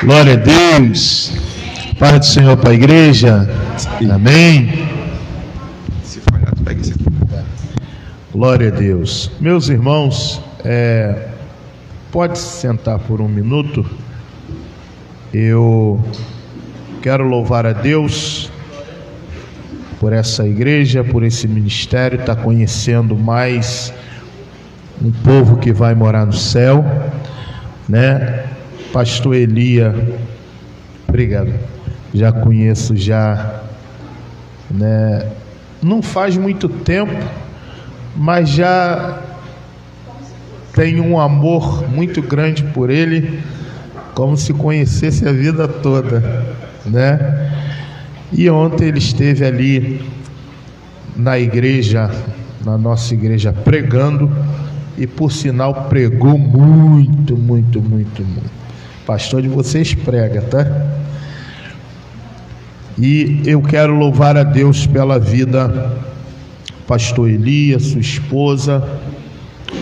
Glória a Deus. Paz do Senhor para a igreja. Amém. Glória a Deus. Meus irmãos, pode se sentar por um minuto. Eu quero louvar a Deus por essa igreja, por esse ministério, está conhecendo mais um povo que vai morar no céu, né? Pastor Elia, obrigado. Já conheço né? Não faz muito tempo, mas já tenho um amor muito grande por ele, como se conhecesse a vida toda, né? E ontem ele esteve ali na igreja, na nossa igreja, pregando, e por sinal pregou muito. Pastor de vocês prega, tá? E eu quero louvar a Deus pela vida pastor Elias, sua esposa,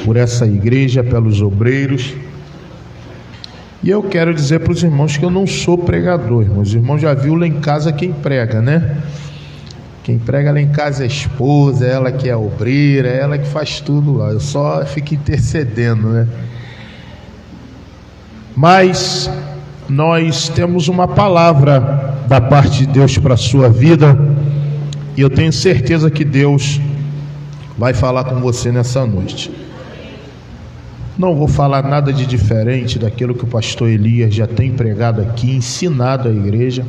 por essa igreja, pelos obreiros. E eu quero dizer para os irmãos que eu não sou pregador, irmãos. Os irmãos já viram lá em casa quem prega, né? Quem prega lá em casa é a esposa, é ela que é a obreira, é ela que faz tudo lá. Eu só fico intercedendo, né? Mas nós temos uma palavra da parte de Deus para a sua vida, e eu tenho certeza que Deus vai falar com você nessa noite. Não vou falar nada de diferente daquilo que o pastor Elias já tem pregado aqui, ensinado à igreja.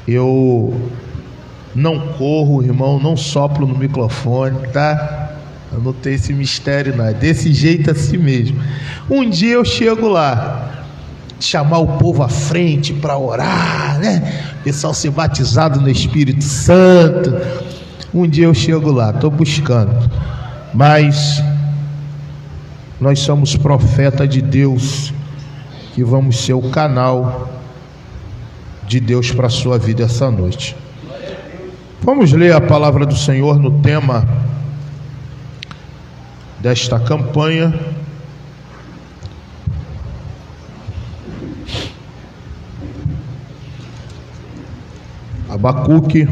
Eu não corro, irmão, não sopro no microfone, tá? Eu não tenho esse mistério, não. É desse jeito assim mesmo. Um dia eu chego lá, chamar o povo à frente para orar, né? O pessoal ser batizado no Espírito Santo. Um dia eu chego lá, estou buscando. Mas nós somos profeta de Deus, que vamos ser o canal de Deus para a sua vida essa noite. Vamos ler a palavra do Senhor no tema desta campanha. Abacuque,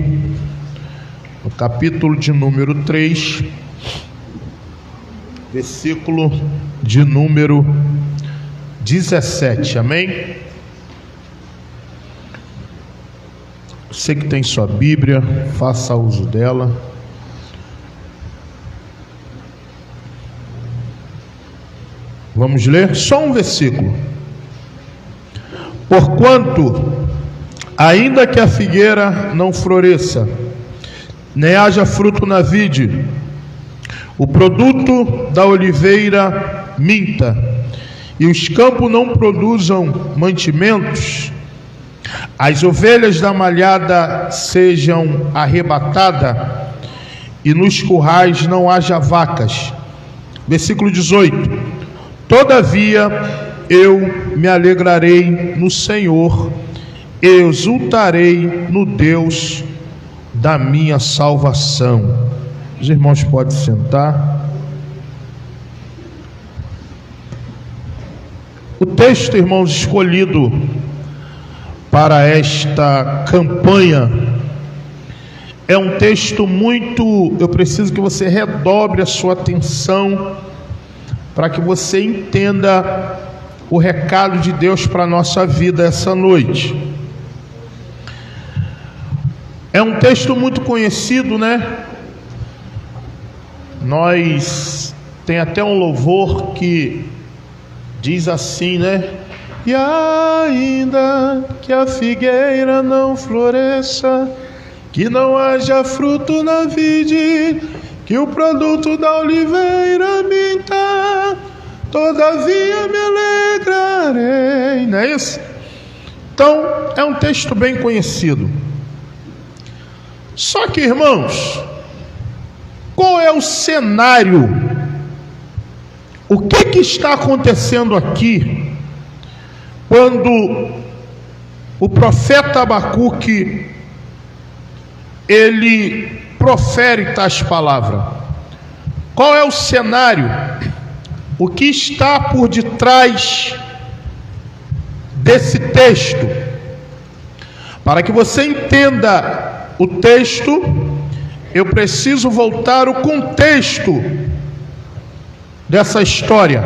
no capítulo de número 3, versículo de número 17, amém? Você que tem sua Bíblia, faça uso dela. Vamos ler só um versículo. Porquanto, ainda que a figueira não floresça, nem haja fruto na vide, o produto da oliveira minta, e os campos não produzam mantimentos, as ovelhas da malhada sejam arrebatadas, e nos currais não haja vacas. Versículo 18: Todavia eu me alegrarei no Senhor, exultarei no Deus da minha salvação. Os irmãos podem sentar. O texto, irmãos, escolhido para esta campanha é um texto muito... Eu preciso que você redobre a sua atenção para que você entenda o recado de Deus para a nossa vida essa noite. É um texto muito conhecido, né? Nós tem até um louvor que diz assim, né? E ainda que a figueira não floresça, que não haja fruto na vide, que o produto da oliveira minta, todavia me alegrarei. Não é isso? Então, é um texto bem conhecido. Só que, irmãos, qual é o cenário? O que está acontecendo aqui quando o profeta Abacuque ele profere tais palavras? Qual é o cenário? O que está por detrás desse texto. Para que você entenda o texto, eu preciso voltar ao contexto dessa história.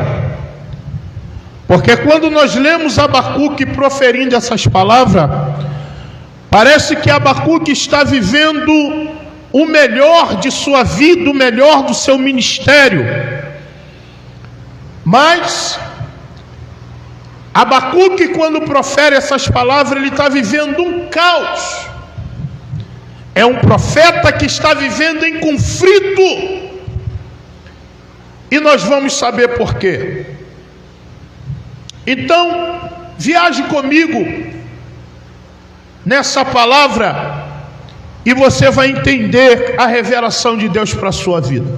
Porque quando nós lemos Abacuque proferindo essas palavras, parece que Abacuque está vivendo o melhor de sua vida, o melhor do seu ministério. Mas Abacuque, quando profere essas palavras, ele está vivendo um caos. É um profeta que está vivendo em conflito. E nós vamos saber por quê. Então, viaje comigo nessa palavra e você vai entender a revelação de Deus para a sua vida.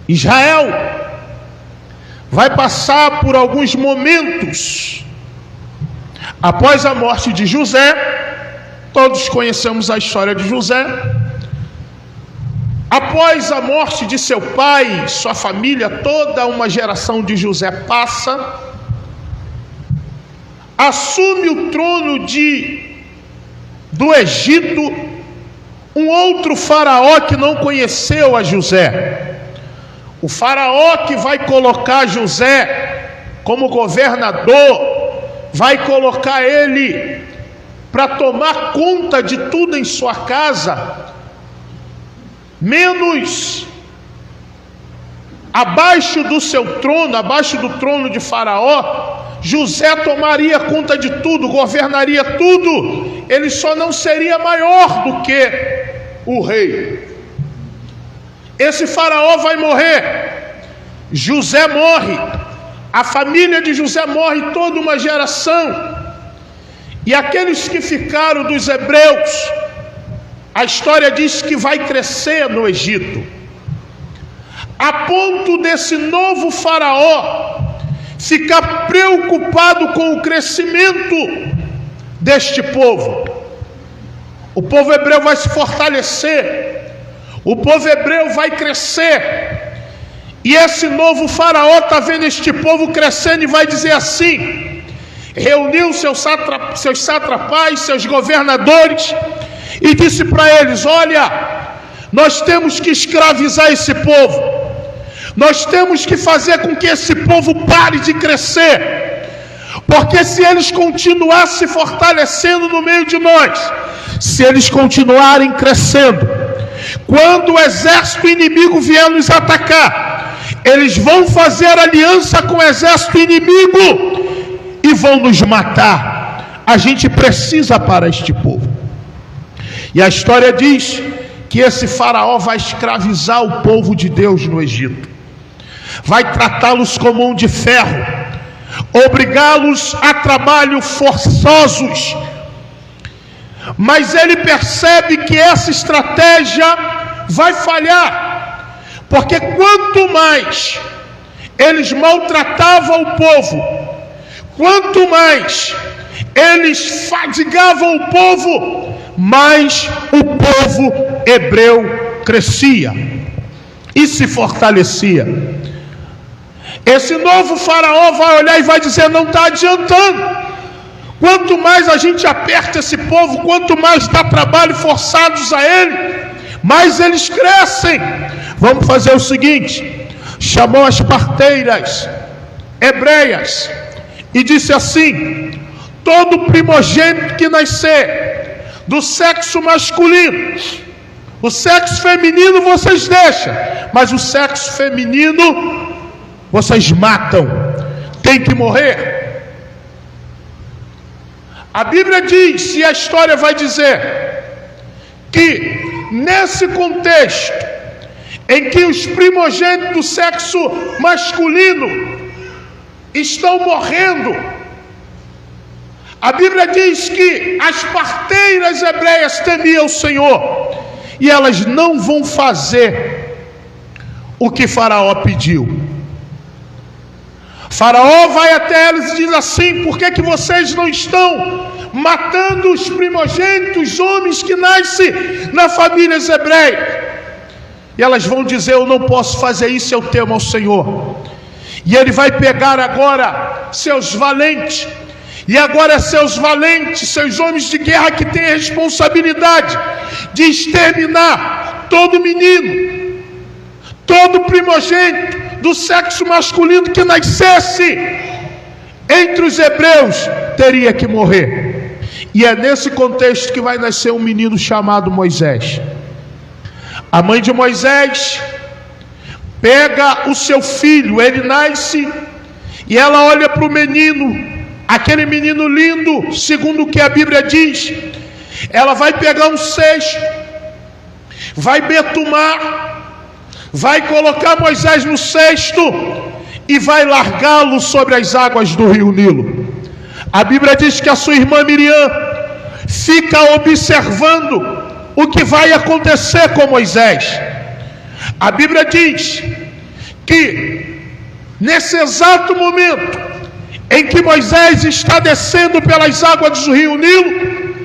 Israel vai passar por alguns momentos após a morte de José. Todos conhecemos a história de José. Após a morte de seu pai, sua família, toda uma geração de José passa, assume o trono do Egito um outro faraó que não conheceu a José. O faraó que vai colocar José como governador, vai colocar ele para tomar conta de tudo em sua casa, menos abaixo do seu trono, abaixo do trono de Faraó. José tomaria conta de tudo, governaria tudo, ele só não seria maior do que o rei. Esse faraó vai morrer, José morre, a família de José morre, toda uma geração. E aqueles que ficaram dos hebreus, a história diz que vai crescer no Egito, a ponto desse novo faraó ficar preocupado com o crescimento deste povo. O povo hebreu vai se fortalecer, o povo hebreu vai crescer, e esse novo faraó está vendo este povo crescendo e vai dizer assim, reuniu seus satrapais, seus governadores, e disse para eles: olha, nós temos que escravizar esse povo, nós temos que fazer com que esse povo pare de crescer, porque se eles continuarem se fortalecendo no meio de nós, se eles continuarem crescendo, quando o exército inimigo vier nos atacar, eles vão fazer aliança com o exército inimigo e vão nos matar. A gente precisa parar este povo. E a história diz que esse faraó vai escravizar o povo de Deus no Egito, vai tratá-los como mão de ferro, obrigá-los a trabalhos forçosos. Mas ele percebe que essa estratégia vai falhar, porque quanto mais eles maltratavam o povo, quanto mais eles fadigavam o povo, mais o povo hebreu crescia e se fortalecia. Esse novo faraó vai olhar e vai dizer: não está adiantando. Quanto mais a gente aperta esse povo, quanto mais dá trabalho forçados a ele, mais eles crescem. Vamos fazer o seguinte: chamou as parteiras hebreias e disse assim: todo primogênito que nascer do sexo masculino, o sexo feminino vocês deixam, mas o sexo feminino vocês matam, tem que morrer. A Bíblia diz, e a história vai dizer, que nesse contexto em que os primogênitos do sexo masculino estão morrendo, a Bíblia diz que as parteiras hebreias temiam o Senhor, e elas não vão fazer o que Faraó pediu. Faraó vai até elas e diz assim: por que vocês não estão matando os primogênitos, homens que nascem na família hebreia? E elas vão dizer: eu não posso fazer isso, eu temo ao Senhor. E ele vai pegar agora seus valentes E agora seus valentes, seus homens de guerra que têm a responsabilidade de exterminar todo menino, todo primogênito do sexo masculino que nascesse entre os hebreus, teria que morrer. E é nesse contexto que vai nascer um menino chamado Moisés. A mãe de Moisés pega o seu filho, ele nasce, e ela olha para o menino, aquele menino lindo, segundo o que a Bíblia diz. Ela vai pegar um cesto, vai betumar, vai colocar Moisés no cesto e vai largá-lo sobre as águas do rio Nilo. A Bíblia diz que a sua irmã Miriam fica observando o que vai acontecer com Moisés. A Bíblia diz que nesse exato momento em que Moisés está descendo pelas águas do rio Nilo,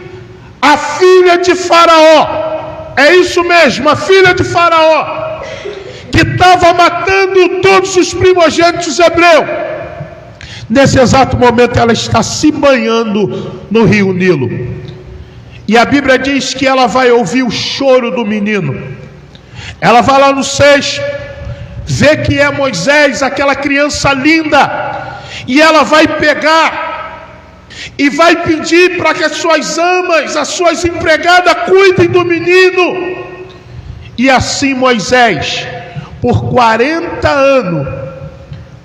a filha de Faraó, é isso mesmo, a filha de Faraó, que estava matando todos os primogênitos hebreus, nesse exato momento ela está se banhando no rio Nilo. E a Bíblia diz que ela vai ouvir o choro do menino. Ela vai lá no cesto, vê que é Moisés, aquela criança linda, e ela vai pegar e vai pedir para que as suas amas, as suas empregadas cuidem do menino. E assim Moisés, por 40 anos,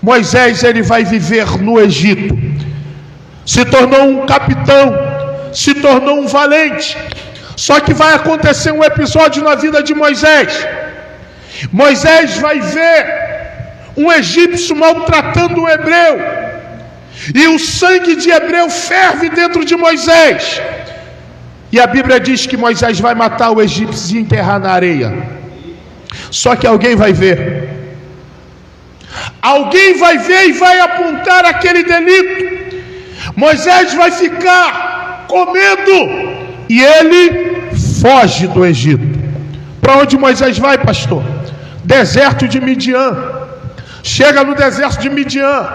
Moisés ele vai viver no Egito. Se tornou um capitão, se tornou um valente. Só que vai acontecer um episódio na vida de Moisés. Moisés vai ver um egípcio maltratando um hebreu, e o sangue de hebreu ferve dentro de Moisés. E a Bíblia diz que Moisés vai matar o egípcio e enterrar na areia. Só que alguém vai ver. Alguém vai ver e vai apontar aquele delito. Moisés vai ficar com medo e ele foge do Egito. Para onde Moisés vai, pastor? Deserto de Midian. Chega no deserto de Midian,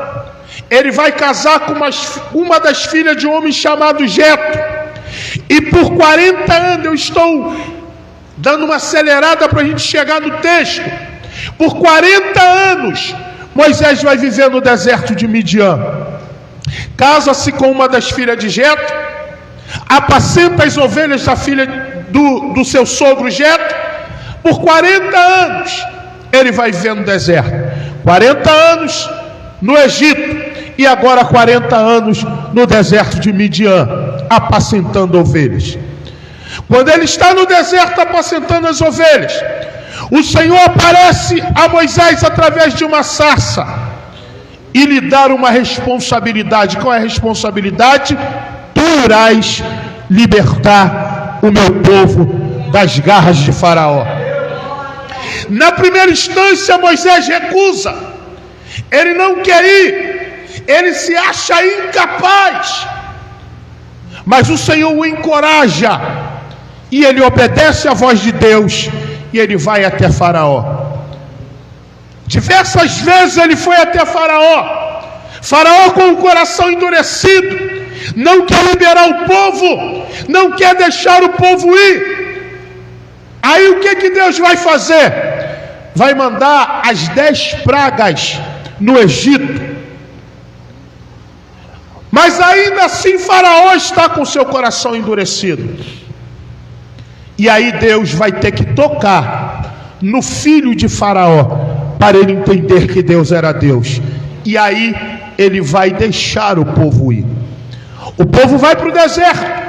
ele vai casar com uma das filhas de um homem chamado Jetro. E por 40 anos, eu estou dando uma acelerada para a gente chegar no texto. Por 40 anos, Moisés vai viver no deserto de Midian. Casa-se com uma das filhas de Jetro, apacenta as ovelhas da filha do seu sogro Jetro. Por 40 anos, ele vai viver no deserto. 40 anos no Egito, e agora 40 anos no deserto de Midian, apacentando ovelhas. Quando ele está no deserto apacentando as ovelhas, o Senhor aparece a Moisés através de uma sarça e lhe dá uma responsabilidade. Qual é a responsabilidade? Tu irás libertar o meu povo das garras de Faraó. Na primeira instância, Moisés recusa. Ele não quer ir, ele se acha incapaz. Mas o Senhor o encoraja, e ele obedece à voz de Deus, e ele vai até Faraó. Diversas vezes ele foi até Faraó. Faraó, com o coração endurecido, não quer liberar o povo, não quer deixar o povo ir. Aí o que Deus vai fazer? Vai mandar as 10 pragas no Egito. Mas ainda assim Faraó está com seu coração endurecido. E aí Deus vai ter que tocar no filho de Faraó, para ele entender que Deus era Deus. E aí ele vai deixar o povo ir. O povo vai para o deserto.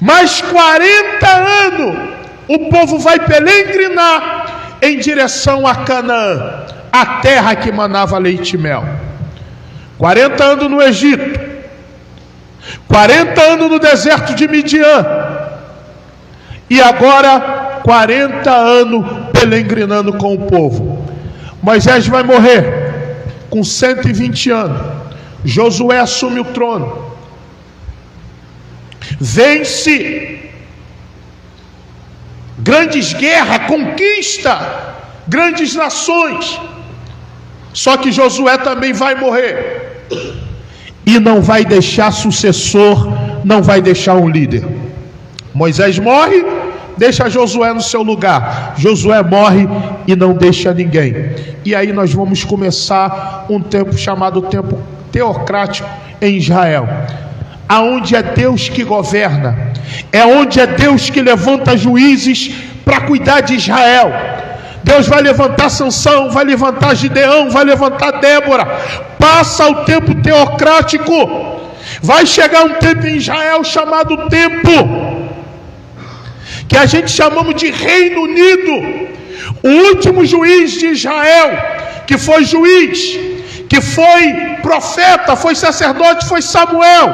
Mais 40 anos o povo vai peregrinar em direção a Canaã, a terra que manava leite e mel. 40 anos no Egito, 40 anos no deserto de Midian, e agora 40 anos peregrinando com o povo. Moisés vai morrer com 120 anos. Josué assume o trono, vence grandes guerras, conquista grandes nações. Só que Josué também vai morrer. e não vai deixar sucessor, não vai deixar um líder. Moisés morre, deixa Josué no seu lugar. Josué morre e não deixa ninguém. E aí nós vamos começar um tempo chamado tempo teocrático em Israel, aonde é Deus que governa, é onde é Deus que levanta juízes para cuidar de Israel. Deus vai levantar Sansão, vai levantar Gideão, vai levantar Débora. Passa o tempo teocrático. Vai chegar um tempo em Israel chamado tempo, que a gente chamamos de Reino Unido. O último juiz de Israel, que foi juiz, que foi profeta, foi sacerdote, foi Samuel,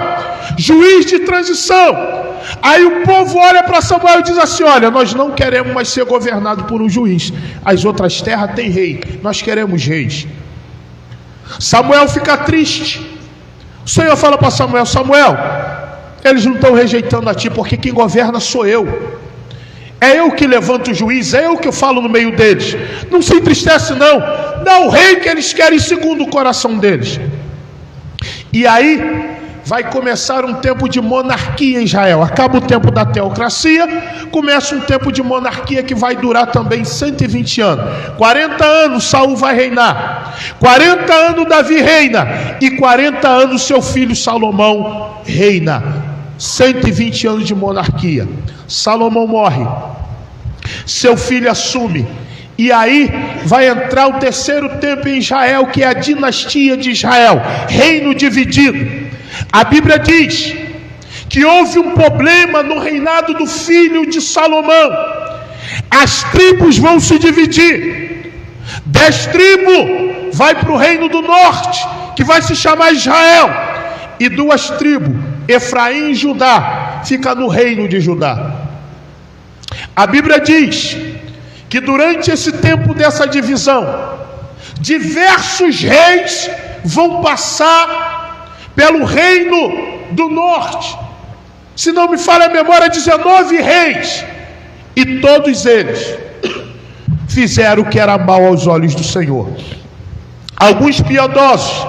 juiz de transição. Aí o povo olha para Samuel e diz assim: olha, nós não queremos mais ser governado por um juiz, as outras terras têm rei, nós queremos reis. Samuel fica triste. O Senhor fala para Samuel: Samuel, eles não estão rejeitando a ti, porque quem governa sou eu. É eu que levanto o juiz, é eu que falo no meio deles. Não se entristece não, dá o rei que eles querem segundo o coração deles. E aí vai começar um tempo de monarquia em Israel. Acaba o tempo da teocracia, começa um tempo de monarquia que vai durar também 120 anos. 40 anos Saul vai reinar, 40 anos Davi reina, e 40 anos seu filho Salomão reina. 120 anos de monarquia. Salomão morre, seu filho assume, e aí vai entrar o terceiro tempo em Israel, que é a dinastia de Israel, reino dividido. A Bíblia diz que houve um problema no reinado do filho de Salomão. As tribos vão se dividir. 10 tribos vai para o reino do norte, que vai se chamar Israel, e 2 tribos, Efraim e Judá, fica no reino de Judá. A Bíblia diz que durante esse tempo dessa divisão, diversos reis vão passar pelo reino do norte. Se não me falha a memória, 19 reis, e todos eles fizeram o que era mal aos olhos do Senhor. Alguns piedosos,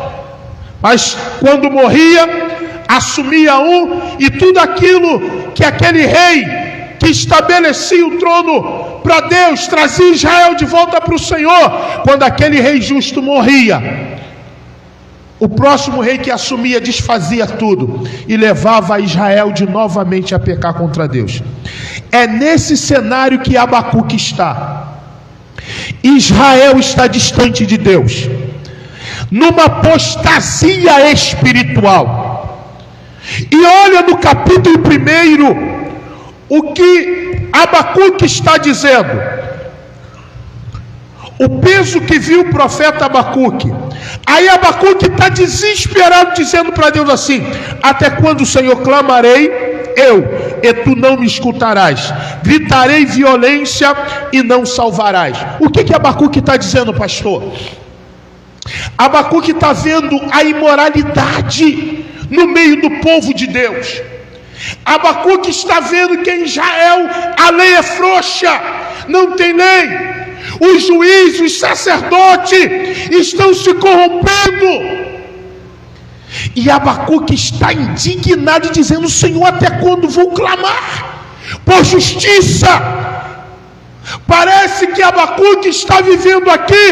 mas quando morria, assumia um, e tudo aquilo que aquele rei que estabelecia o trono para Deus, trazia Israel de volta para o Senhor. Quando aquele rei justo morria, o próximo rei que assumia desfazia tudo e levava Israel de novamente a pecar contra Deus. É nesse cenário que Abacuque está. Israel está distante de Deus, numa apostasia espiritual. E olha no capítulo 1 o que Abacuque está dizendo. O peso que viu o profeta Abacuque. Aí Abacuque está desesperado, dizendo para Deus assim: até quando, Senhor, clamarei eu, e tu não me escutarás? Gritarei violência e não salvarás. O que Abacuque está dizendo, pastor? Abacuque está vendo a imoralidade no meio do povo de Deus. Abacuque está vendo que em Israel a lei é frouxa, não tem lei. Os juízes, os sacerdotes estão se corrompendo. E Abacuque está indignado, dizendo: Senhor, até quando vou clamar por justiça? Parece que Abacuque está vivendo aqui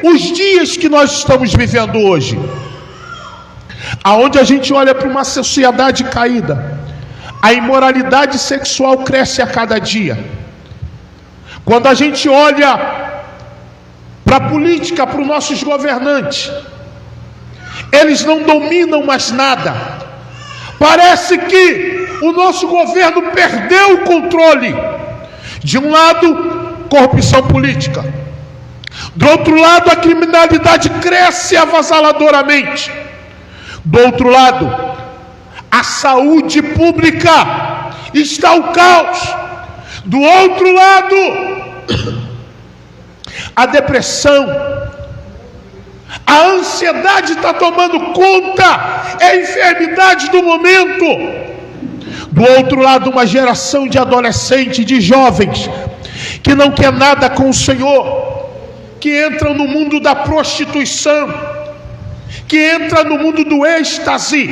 os dias que nós estamos vivendo hoje, aonde a gente olha para uma sociedade caída. A imoralidade sexual cresce a cada dia. Quando a gente olha para a política, para os nossos governantes, eles não dominam mais nada. Parece que o nosso governo perdeu o controle. De um lado, corrupção política. Do outro lado, a criminalidade cresce avassaladoramente. Do outro lado, a saúde pública está o caos. Do outro lado, a depressão, a ansiedade está tomando conta, é a enfermidade do momento. Do outro lado, uma geração de adolescentes, de jovens, que não quer nada com o Senhor, que entram no mundo da prostituição, que entra no mundo do êxtase,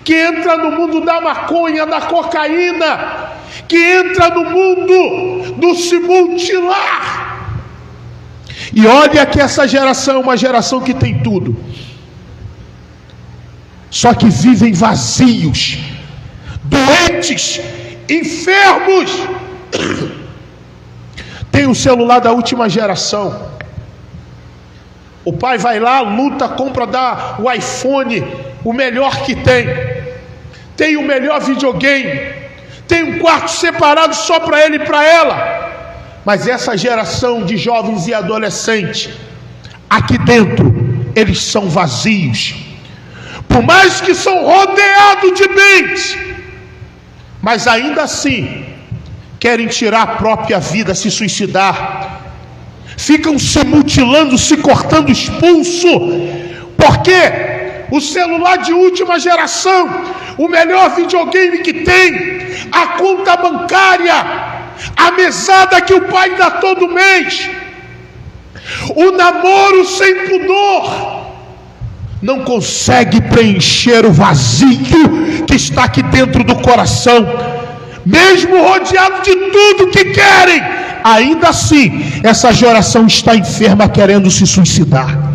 que entra no mundo da maconha, da cocaína, que entra no mundo do se mutilar. E olha que essa geração é uma geração que tem tudo, só que vivem vazios, doentes, enfermos. Tem o celular da última geração. O pai vai lá, luta, compra, dá o iPhone, o melhor que tem. Tem o melhor videogame. Tem um quarto separado só para ele e para ela. Mas essa geração de jovens e adolescentes, aqui dentro, eles são vazios. Por mais que são rodeados de bens, mas ainda assim querem tirar a própria vida, se suicidar. Ficam se mutilando, se cortando os pulsos, porque o celular de última geração, o melhor videogame que tem, a conta bancária, a mesada que o pai dá todo mês, o namoro sem pudor, não consegue preencher o vazio que está aqui dentro do coração. Mesmo rodeado de tudo que querem, ainda assim essa geração está enferma, querendo se suicidar.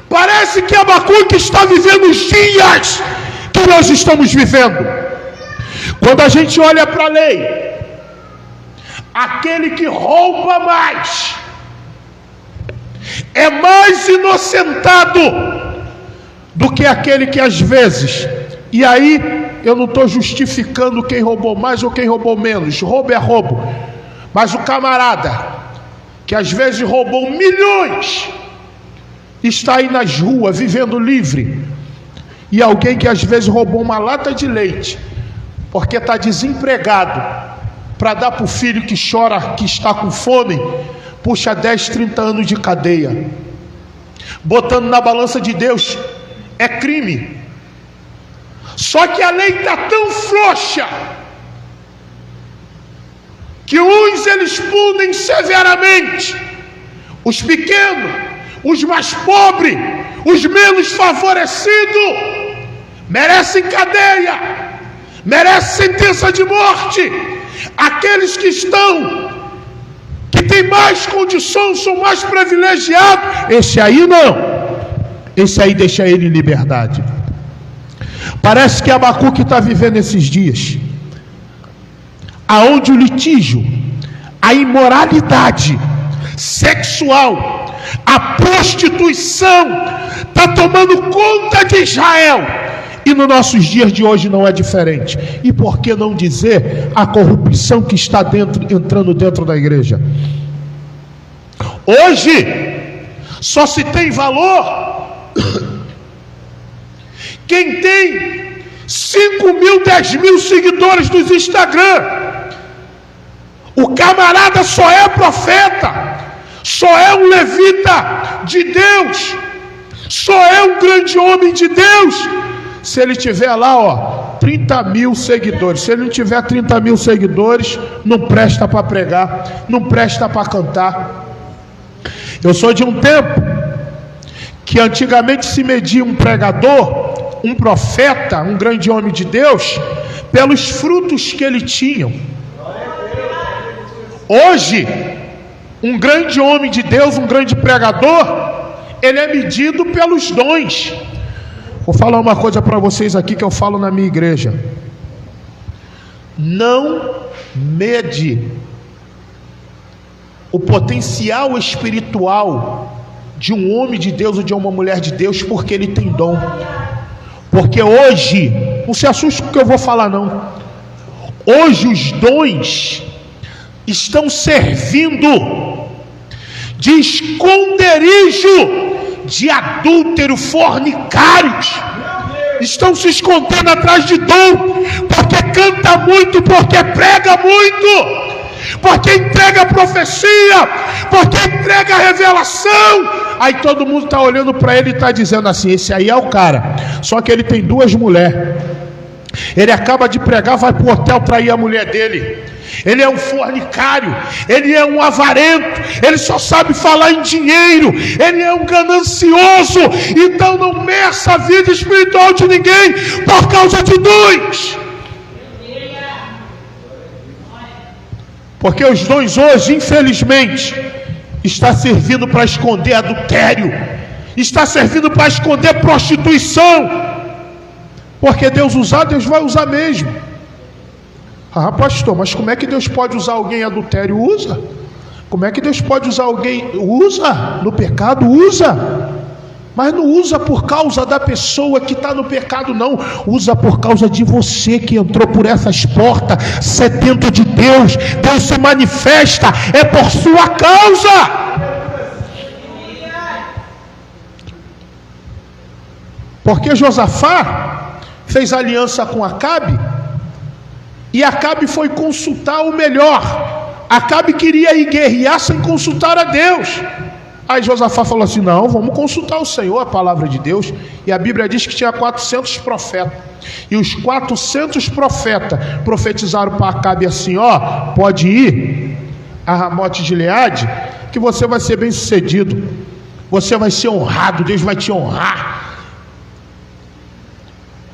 Parece que Abacuque está vivendo os dias que nós estamos vivendo. Quando a gente olha para a lei, aquele que rouba mais é mais inocentado do que aquele que às vezes, e aí eu não estou justificando quem roubou mais ou quem roubou menos, roubo é roubo, mas o camarada que às vezes roubou milhões está aí nas ruas vivendo livre, e alguém que às vezes roubou uma lata de leite porque está desempregado para dar para o filho que chora, que está com fome, puxa 10, 30 anos de cadeia. Botando na balança de Deus é crime. Só que a lei está tão frouxa que uns eles punem severamente, os pequenos, os mais pobres, os menos favorecidos merecem cadeia, merecem sentença de morte. Aqueles que têm mais condições, são mais privilegiados, esse aí não, esse aí deixa ele em liberdade. Parece que Abacuque está vivendo esses dias aonde o litígio, a imoralidade sexual, a prostituição está tomando conta de Israel, e nos nossos dias de hoje não é diferente. E por que não dizer a corrupção que está entrando dentro da igreja? Hoje só se tem valor quem tem 5 mil, 10 mil seguidores nos Instagram. O camarada só é profeta, só é um levita de Deus, só é um grande homem de Deus se ele tiver lá 30 mil seguidores. Se ele não tiver 30 mil seguidores, não presta para pregar, não presta para cantar. Eu sou de um tempo que antigamente se media um pregador, um profeta, um grande homem de Deus, pelos frutos que ele tinha. Hoje, um grande homem de Deus, um grande pregador, ele é medido pelos dons. Vou falar uma coisa para vocês aqui que eu falo na minha igreja. Não mede o potencial espiritual de um homem de Deus ou de uma mulher de Deus porque ele tem dom. Porque hoje, não se assuste com o que eu vou falar não, hoje os dons estão servindo de esconderijo de adúltero, fornicários. Estão se escondendo atrás de dom, porque canta muito, porque prega muito, porque entrega profecia, porque entrega revelação. Aí todo mundo está olhando para ele e está dizendo assim: esse aí é o cara, só que ele tem 2 mulheres. Ele acaba de pregar, vai para o hotel trair a mulher dele. Ele é um fornicário, ele é um avarento, ele só sabe falar em dinheiro, ele é um ganancioso. Então não meça a vida espiritual de ninguém por causa de dons. Porque os dons hoje, infelizmente, está servindo para esconder adultério, está servindo para esconder prostituição. Porque Deus usar, Deus vai usar mesmo. Ah, pastor, mas como é que Deus pode usar alguém em adultério? Usa. Como é que Deus pode usar alguém? Usa. No pecado, usa. Mas não usa por causa da pessoa que está no pecado, não. Usa por causa de você que entrou por essas portas, sedento de Deus. Deus se manifesta, é por sua causa. Porque Josafá fez aliança com Acabe, e Acabe foi consultar o melhor. Acabe queria ir guerrear sem consultar a Deus. Aí Josafá falou assim: não, vamos consultar o Senhor, a palavra de Deus. E a Bíblia diz que tinha 400 profetas, e os 400 profetas profetizaram para Acabe assim: ó, pode ir a Ramote de Gileade, que você vai ser bem sucedido, você vai ser honrado, Deus vai te honrar.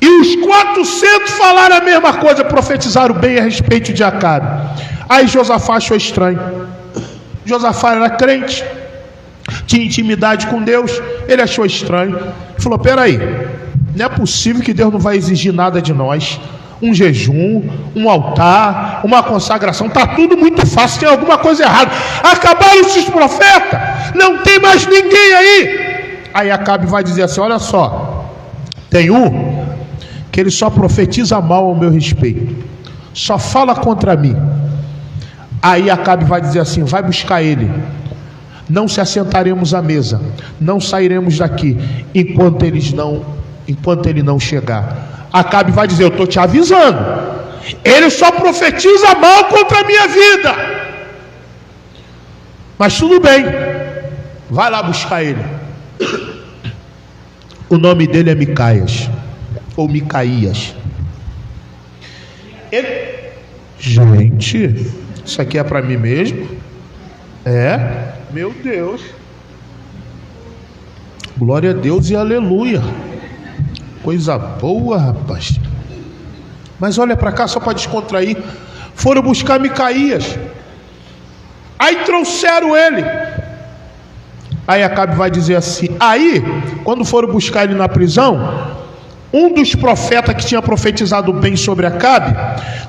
E os 400 falaram a mesma coisa, profetizaram bem a respeito de Acabe. Aí Josafá achou estranho. Josafá era crente, tinha intimidade com Deus. Ele achou estranho, falou: peraí, não é possível que Deus não vai exigir nada de nós. Um jejum, um altar, uma consagração, está tudo muito fácil, tem alguma coisa errada. Acabaram-se os profetas, não tem mais ninguém aí. Aí Acabe vai dizer assim: olha só, tem um que ele só profetiza mal ao meu respeito, só fala contra mim. Aí Acabe vai dizer assim: vai buscar ele, não se assentaremos à mesa, não sairemos daqui enquanto ele não chegar. Acabe vai dizer: eu estou te avisando, ele só profetiza mal contra a minha vida, mas tudo bem, vai lá buscar ele. O nome dele é Micaias, ou Micaías. Gente, isso aqui é para mim mesmo? É? Meu Deus. Glória a Deus e aleluia. Coisa boa, rapaz. Mas olha para cá, só para descontrair. Foram buscar Micaías. Aí trouxeram ele. Aí Acabe vai dizer assim: aí, quando foram buscar ele na prisão, um dos profetas que tinha profetizado bem sobre Acabe,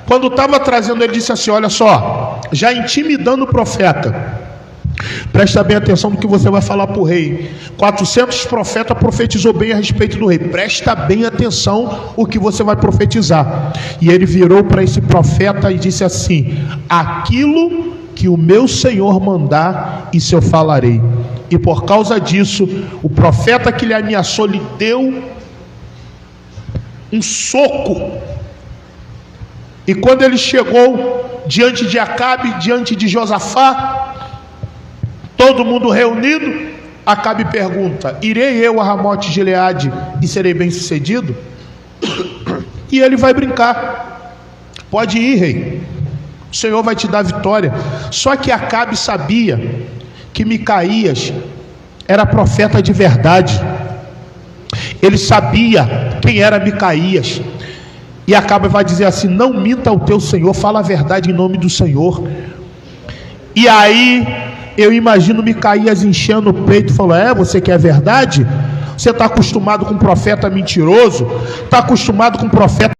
quando estava trazendo ele, disse assim: olha só, já intimidando o profeta, presta bem atenção no que você vai falar para o rei. 400 profetas profetizou bem a respeito do rei, presta bem atenção o que você vai profetizar. E ele virou para esse profeta e disse assim: aquilo que o meu Senhor mandar, isso eu falarei. E por causa disso, o profeta que lhe ameaçou lhe deu um soco. E quando ele chegou diante de Acabe, diante de Josafá, todo mundo reunido, Acabe pergunta: irei eu a Ramote de Gileade e serei bem sucedido? E ele vai brincar: pode ir, rei, o Senhor vai te dar vitória. Só que Acabe sabia que Micaías era profeta de verdade. Ele sabia quem era Micaías. E Acabe vai dizer assim: não minta ao teu Senhor, fala a verdade em nome do Senhor. E aí eu imagino Micaías enchendo o peito e falando: você quer verdade? Você está acostumado com profeta mentiroso, está acostumado com profeta